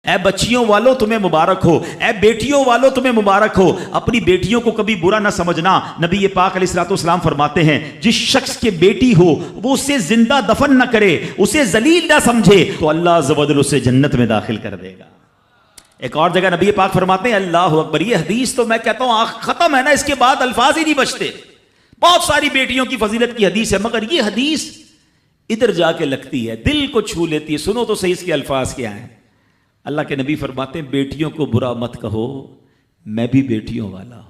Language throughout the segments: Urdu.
اے بچیوں والوں تمہیں مبارک ہو، اے بیٹیوں والوں تمہیں مبارک ہو۔ اپنی بیٹیوں کو کبھی برا نہ سمجھنا۔ نبی پاک علیہ الصلوۃ والسلام فرماتے ہیں جس شخص کے بیٹی ہو وہ اسے زندہ دفن نہ کرے، اسے ذلیل نہ سمجھے، تو اللہ عز و جل اسے جنت میں داخل کر دے گا۔ ایک اور جگہ نبی پاک فرماتے ہیں اللہ اکبر، یہ حدیث تو میں کہتا ہوں ختم ہے نا، اس کے بعد الفاظ ہی نہیں بچتے۔ بہت ساری بیٹیوں کی فضیلت کی حدیث ہے، مگر یہ حدیث ادھر جا کے لگتی ہے، دل کو چھو لیتی ہے۔ سنو تو صحیح اس کے الفاظ کیا ہیں۔ اللہ کے نبی فرماتے ہیں بیٹیوں کو برا مت کہو، میں بھی بیٹیوں والا ہوں۔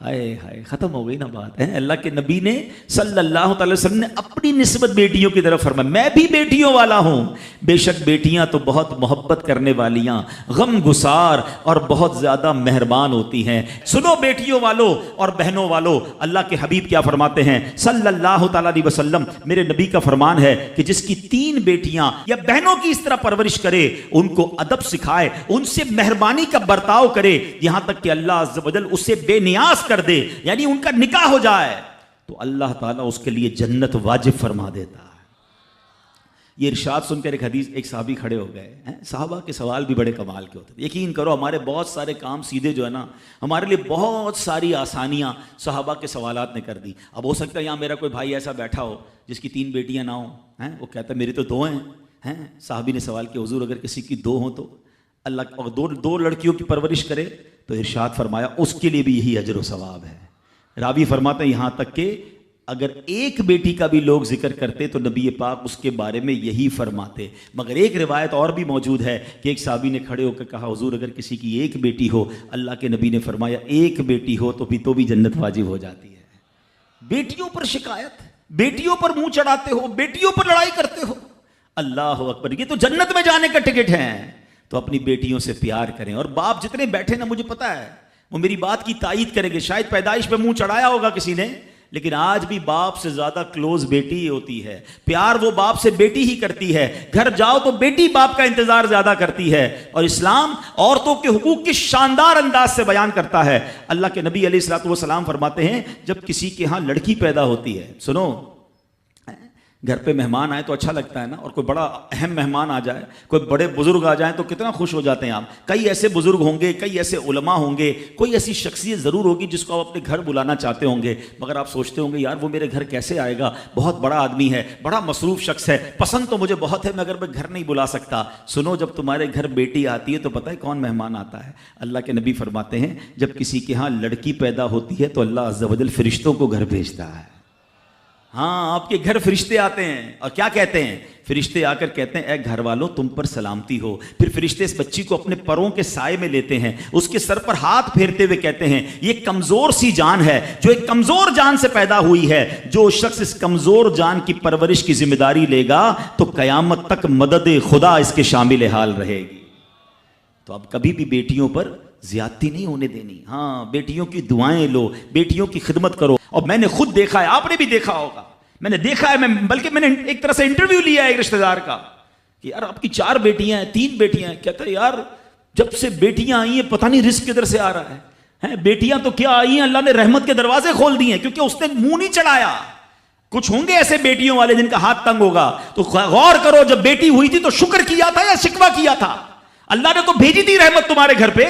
ہائے ہائے، ختم ہو گئی نا بات ہے۔ اللہ کے نبی نے صلی اللہ تعالی وسلم نے اپنی نسبت بیٹیوں کی طرف فرمایا میں بھی بیٹیوں والا ہوں۔ بے شک بیٹیاں تو بہت محبت کرنے والیاں، غم گسار اور بہت زیادہ مہربان ہوتی ہیں۔ سنو بیٹیوں والوں اور بہنوں والوں، اللہ کے حبیب کیا فرماتے ہیں صلی اللہ تعالی علیہ وسلم، میرے نبی کا فرمان ہے کہ جس کی 3 بیٹیاں یا بہنوں کی اس طرح پرورش کرے، ان کو ادب سکھائے، ان سے مہربانی کا برتاؤ کرے، یہاں تک کہ اللہ عز و جل اسے بے نیاز کر دے، یعنی ان کا نکاح ہو جائے، تو اللہ تعالیٰ اس کے لیے جنت واجب فرما دیتا ہے۔ یہ ارشاد سن کر ایک صحابی کھڑے ہو گئے ہیں۔ صحابہ کے سوال بھی بڑے کمال کے ہوتے ہیں۔ یقین کرو ہمارے بہت سارے کام سیدھے جو ہے نا، ہمارے لیے بہت ساری آسانیاں صحابہ کے سوالات نے کر دی۔ اب ہو سکتا ہے یہاں میرا کوئی بھائی ایسا بیٹھا ہو جس کی 3 بیٹیاں نہ ہوں، وہ کہتا ہے میری تو 2 ہیں۔ صحابی نے سوال کیا حضور اگر کسی کی 2 ہوں تو اللہ، اور 2 لڑکیوں کی پرورش کرے تو ارشاد فرمایا اس کے لیے بھی یہی اجر و ثواب ہے۔ راوی فرماتے ہیں یہاں تک کہ اگر ایک بیٹی کا بھی لوگ ذکر کرتے تو نبی پاک اس کے بارے میں یہی فرماتے۔ مگر ایک روایت اور بھی موجود ہے کہ ایک صحابی نے کھڑے ہو کر کہا حضور اگر کسی کی 1 بیٹی ہو، اللہ کے نبی نے فرمایا 1 بیٹی ہو تو بھی جنت واجب ہو جاتی ہے۔ بیٹیوں پر شکایت، بیٹیوں پر منہ چڑھاتے ہو، بیٹیوں پر لڑائی کرتے ہو، اللہ اکبر، یہ تو جنت میں جانے کا ٹکٹ ہے۔ تو اپنی بیٹیوں سے پیار کریں۔ اور باپ جتنے بیٹھے نا، مجھے پتا ہے وہ میری بات کی تائید کریں گے، شاید پیدائش پہ منہ چڑھایا ہوگا کسی نے، لیکن آج بھی باپ سے زیادہ کلوز بیٹی ہی ہوتی ہے۔ پیار وہ باپ سے بیٹی ہی کرتی ہے، گھر جاؤ تو بیٹی باپ کا انتظار زیادہ کرتی ہے۔ اور اسلام عورتوں کے حقوق کی شاندار انداز سے بیان کرتا ہے۔ اللہ کے نبی علیہ الصلوۃ والسلام فرماتے ہیں جب کسی کے ہاں لڑکی پیدا ہوتی ہے، سنو، گھر پہ مہمان آئے تو اچھا لگتا ہے نا، اور کوئی بڑا اہم مہمان آ جائے، کوئی بڑے بزرگ آ جائیں تو کتنا خوش ہو جاتے ہیں آپ۔ کئی ایسے بزرگ ہوں گے، کئی ایسے علماء ہوں گے، کوئی ایسی شخصیت ضرور ہوگی جس کو آپ اپنے گھر بلانا چاہتے ہوں گے، مگر آپ سوچتے ہوں گے یار وہ میرے گھر کیسے آئے گا، بہت بڑا آدمی ہے، بڑا مصروف شخص ہے، پسند تو مجھے بہت ہے مگر میں گھر نہیں بلا سکتا۔ سنو، جب تمہارے گھر بیٹی آتی ہے تو پتہ ہے کون مہمان آتا ہے؟ اللہ کے نبی فرماتے ہیں جب کسی کے ہاں لڑکی پیدا ہوتی ہے تو اللہ عز و جل فرشتوں کو گھر بھیجتا ہے۔ ہاں، آپ کے گھر فرشتے آتے ہیں اور کیا کہتے ہیں؟ فرشتے آ کر کہتے ہیں اے گھر والوں تم پر سلامتی ہو۔ پھر فرشتے اس بچی کو اپنے پروں کے سائے میں لیتے ہیں، اس کے سر پر ہاتھ پھیرتے ہوئے کہتے ہیں یہ کمزور سی جان ہے جو ایک کمزور جان سے پیدا ہوئی ہے، جو شخص اس کمزور جان کی پرورش کی ذمہ داری لے گا تو قیامت تک مدد خدا اس کے شامل حال رہے گی۔ تو اب کبھی بھی بیٹیوں پر زیادتی نہیں ہونے دینی۔ ہاں، بیٹیوں کی دعائیں لو، بیٹیوں کی خدمت کرو۔ اور میں نے خود دیکھا ہے، آپ نے بھی دیکھا ہوگا، میں نے دیکھا ہے، بلکہ میں نے ایک طرح سے انٹرویو لیا ہے ایک رشتہ دار کا کہ یار آپ کی 4 بیٹیاں ہیں، 3 بیٹیاں ہیں، کہتا ہے یار جب سے بیٹیاں آئی ہیں پتہ نہیں رزق کدھر سے آ رہا ہے۔ بیٹیاں تو کیا آئی ہیں، اللہ نے رحمت کے دروازے کھول دیے ہیں، کیونکہ اس نے منہ نہیں چڑھایا۔ کچھ ہوں گے ایسے بیٹیوں والے جن کا ہاتھ تنگ ہوگا، تو غور کرو جب بیٹی ہوئی تھی تو شکر کیا تھا یا شکوہ کیا تھا؟ اللہ نے تو بھیجی تھی رحمت تمہارے گھر پہ،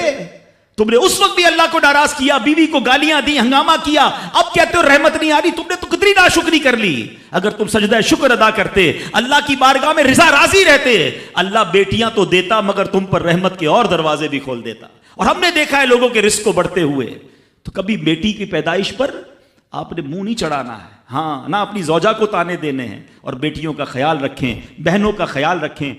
تم نے اس وقت بھی اللہ کو ناراض کیا، بیوی کو گالیاں دی، ہنگامہ کیا، اب کہتے ہو رحمت نہیں آ رہی۔ تم نے تو کتنی ناشکری کر لی۔ اگر تم سجدہ شکر ادا کرتے، اللہ کی بارگاہ میں رضا راضی رہتے، اللہ بیٹیاں تو دیتا مگر تم پر رحمت کے اور دروازے بھی کھول دیتا۔ اور ہم نے دیکھا ہے لوگوں کے رزق کو بڑھتے ہوئے۔ تو کبھی بیٹی کی پیدائش پر آپ نے منہ نہیں چڑھانا ہے، ہاں، نہ اپنی زوجہ کو تانے دینے ہیں، اور بیٹیوں کا خیال رکھیں، بہنوں کا خیال رکھیں۔